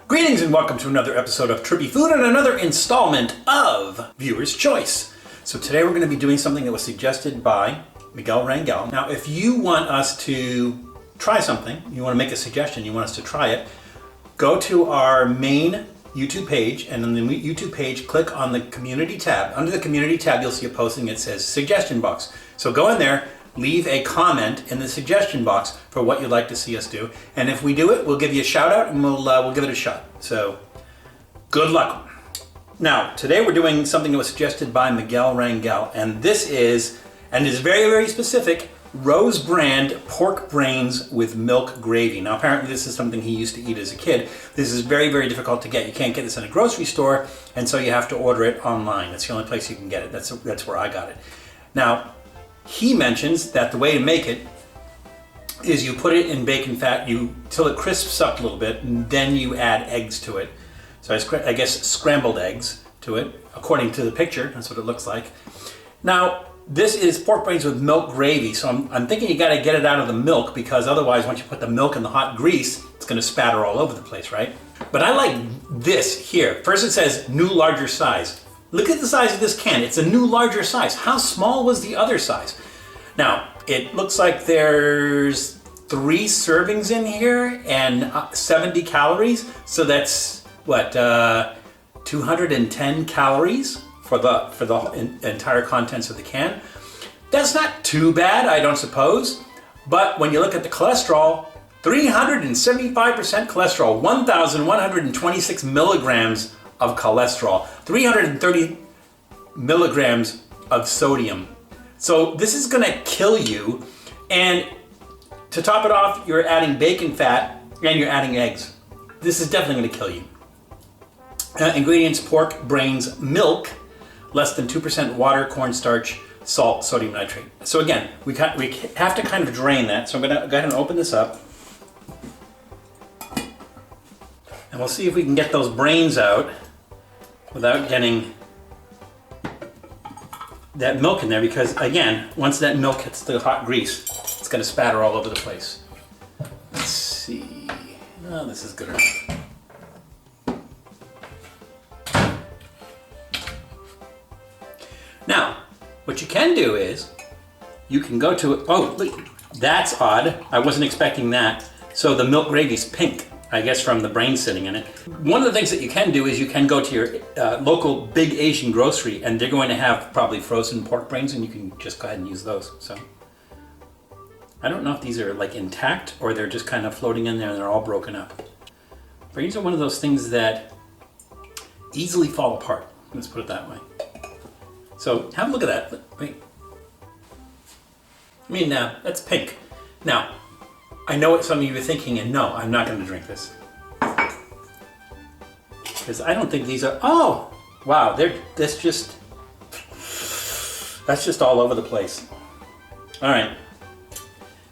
Greetings and welcome to another episode of Trippy Food and another installment of Viewer's Choice. So today we're going to be doing something that was suggested by Miguel Rangel. Now if you want us to try something, you want to make a suggestion, you want us to try it, go to our main YouTube page, and on the YouTube page click on the community tab. Under the community tab you'll see a posting that says suggestion box. So go in there, leave a comment in the suggestion box for what you'd like to see us do, and if we do it, we'll give you a shout out and we'll give it a shot. So good luck. Now today we're doing something that was suggested by Miguel Rangel, and this is, and is very, very specific, Rose brand pork brains with milk gravy. Now apparently this is something he used to eat as a kid. This is very, very difficult to get. You can't get this in a grocery store, and so you have to order it online. That's the only place you can get it. That's where I got it. Now he mentions that the way to make it is you put it in bacon fat till it crisps up a little bit, and then you add eggs to it. So I guess scrambled eggs to it, according to the picture. That's what it looks like. Now this is pork brains with milk gravy, so I'm thinking you got to get it out of the milk, because otherwise once you put the milk in the hot grease, it's going to spatter all over the place, right? But I like this here. First it says new larger size. Look at the size of this can. It's a new larger size. How small was the other size? Now, it looks like there's 3 servings in here and 70 calories. So that's what, 210 calories for the entire contents of the can. That's not too bad, I don't suppose. But when you look at the cholesterol, 375% cholesterol, 1,126 milligrams of cholesterol, 330 milligrams of sodium. So this is gonna kill you. And to top it off, you're adding bacon fat and you're adding eggs. This is definitely gonna kill you. Ingredients: pork brains, milk, less than 2% water, cornstarch, salt, sodium nitrate. So again, we have to kind of drain that. So I'm gonna go ahead and open this up. And we'll see if we can get those brains out without getting that milk in there, because again, once that milk hits the hot grease, it's going to spatter all over the place. Let's see. Oh, this is good enough. Now, what you can do is, you can go to, oh, look, that's odd. I wasn't expecting that. So the milk gravy's pink, I guess from the brain sitting in it. One of the things that you can do is you can go to your local big Asian grocery, and they're going to have probably frozen pork brains, and you can just go ahead and use those. So I don't know if these are like intact or they're just kind of floating in there and they're all broken up. Brains are one of those things that easily fall apart. Let's put it that way. So have a look at that. Wait. I mean, that's pink. Now, I know what some of you are thinking, and no, I'm not going to drink this. Because I don't think these are, oh, wow, that's just all over the place. All right.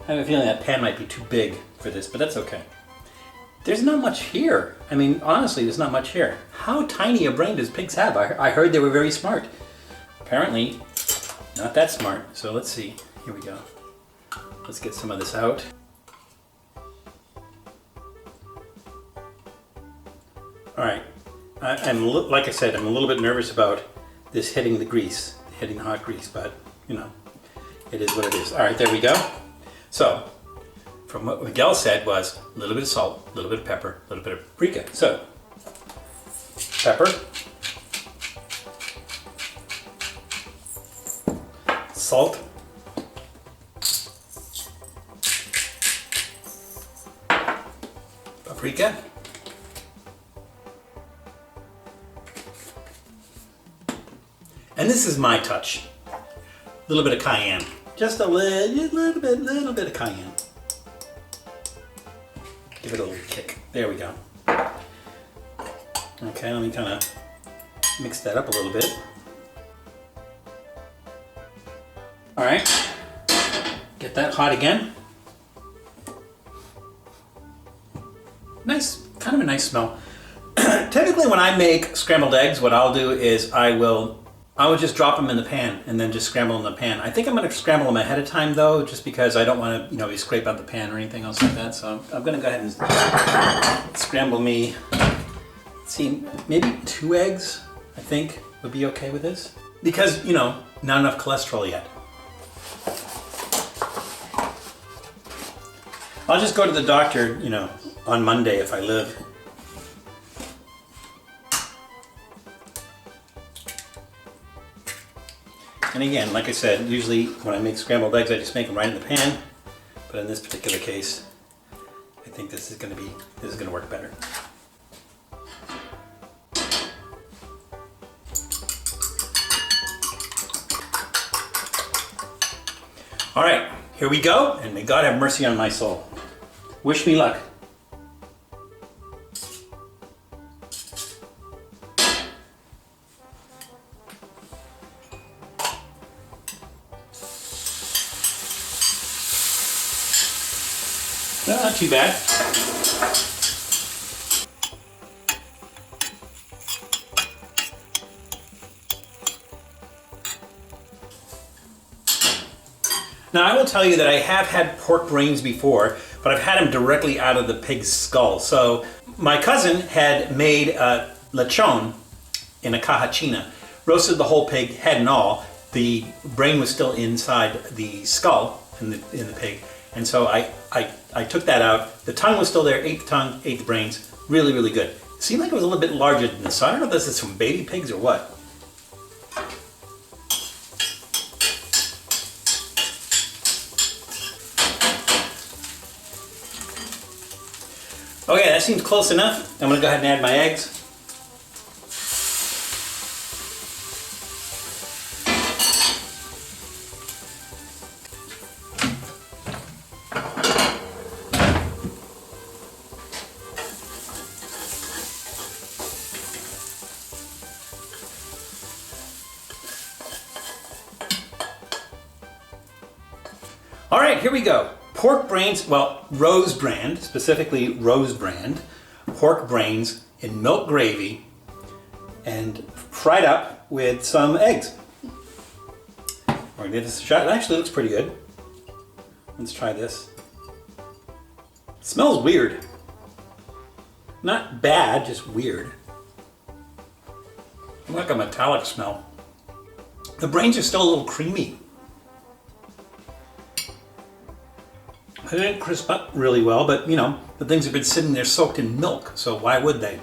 I have a feeling that pan might be too big for this, but that's okay. There's not much here. I mean, honestly, there's not much here. How tiny a brain does pigs have? I heard they were very smart. Apparently, not that smart. So let's see. Here we go. Let's get some of this out. All right, like I said, I'm a little bit nervous about this hitting the grease, hitting the hot grease, but you know, it is what it is. All right, there we go. So, from what Miguel said was a little bit of salt, a little bit of pepper, a little bit of paprika. So, pepper, salt, paprika, and this is my touch. A little bit of cayenne. Just a little bit of cayenne. Give it a little kick. There we go. Okay, let me kind of mix that up a little bit. All right, get that hot again. Nice, kind of a nice smell. Typically when I make scrambled eggs, what I'll do is I will just drop them in the pan and then just scramble in the pan. I think I'm going to scramble them ahead of time though, just because I don't want to, be scrape out the pan or anything else like that. So I'm going to go ahead and scramble me Let's see, maybe 2 eggs, I think, would be okay with this. Because, you know, not enough cholesterol yet. I'll just go to the doctor, you know, on Monday if I live. And again, like I said, usually when I make scrambled eggs, I just make them right in the pan. But in this particular case, I think this is going to work better. All right, here we go, and may God have mercy on my soul. Wish me luck. No, not too bad. Now I will tell you that I have had pork brains before, but I've had them directly out of the pig's skull. So my cousin had made lechon in a cajachina, roasted the whole pig, head and all. The brain was still inside the skull in the pig, and so I took that out. The tongue was still there, ate the tongue, ate the brains. Really, really good. It seemed like it was a little bit larger than this, so I don't know if this is from baby pigs or what. Okay, that seems close enough. I'm gonna go ahead and add my eggs. All right, here we go. Pork brains, well, Rose brand, specifically Rose brand, pork brains in milk gravy and fried up with some eggs. We're gonna give this a shot. It actually looks pretty good. Let's try this. It smells weird. Not bad, just weird. Like a metallic smell. The brains are still a little creamy. They didn't crisp up really well, but you know, the things have been sitting there soaked in milk, so why would they?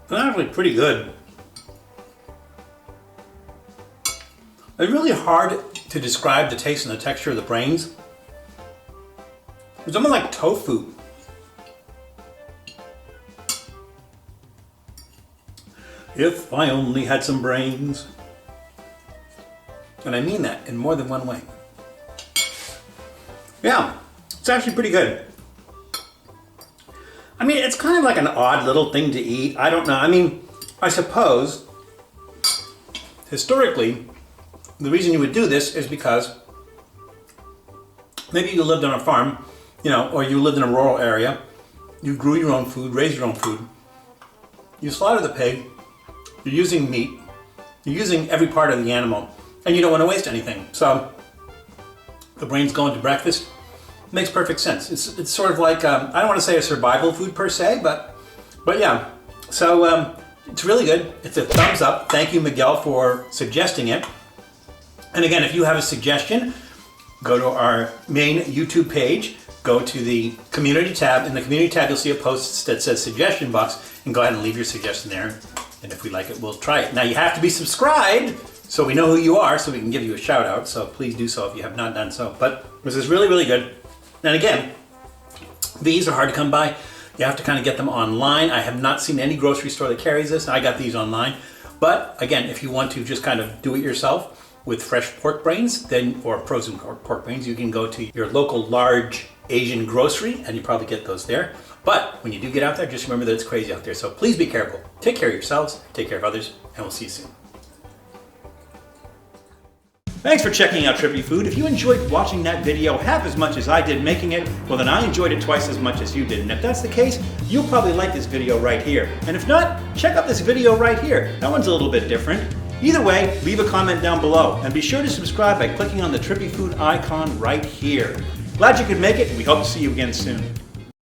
They're actually pretty good. It's really hard to describe the taste and the texture of the brains. It's almost like tofu. If I only had some brains. And I mean that in more than one way. Yeah, it's actually pretty good. I mean, it's kind of like an odd little thing to eat. I don't know. I mean, I suppose, historically, the reason you would do this is because maybe you lived on a farm, you know, or you lived in a rural area. You grew your own food, raised your own food. You slaughter the pig. You're using meat. You're using every part of the animal. And you don't want to waste anything. So the brains going to breakfast makes perfect sense. It's sort of like, I don't want to say a survival food per se, but yeah. So it's really good. It's a thumbs up. Thank you, Miguel, for suggesting it. And again, if you have a suggestion, go to our main YouTube page, go to the community tab. In the community tab, you'll see a post that says suggestion box, and go ahead and leave your suggestion there. And if we like it, we'll try it. Now you have to be subscribed, so we know who you are, so we can give you a shout out. So please do so if you have not done so. But this is really, really good. And again, these are hard to come by. You have to kind of get them online. I have not seen any grocery store that carries this. I got these online. But again, if you want to just kind of do it yourself with fresh pork brains, then or frozen pork brains, you can go to your local large Asian grocery and you probably get those there. But when you do get out there, just remember that it's crazy out there. So please be careful. Take care of yourselves, take care of others, and we'll see you soon. Thanks for checking out Trippy Food. If you enjoyed watching that video half as much as I did making it, well then I enjoyed it twice as much as you did. And if that's the case, you'll probably like this video right here. And if not, check out this video right here. That one's a little bit different. Either way, leave a comment down below. And be sure to subscribe by clicking on the Trippy Food icon right here. Glad you could make it, and we hope to see you again soon.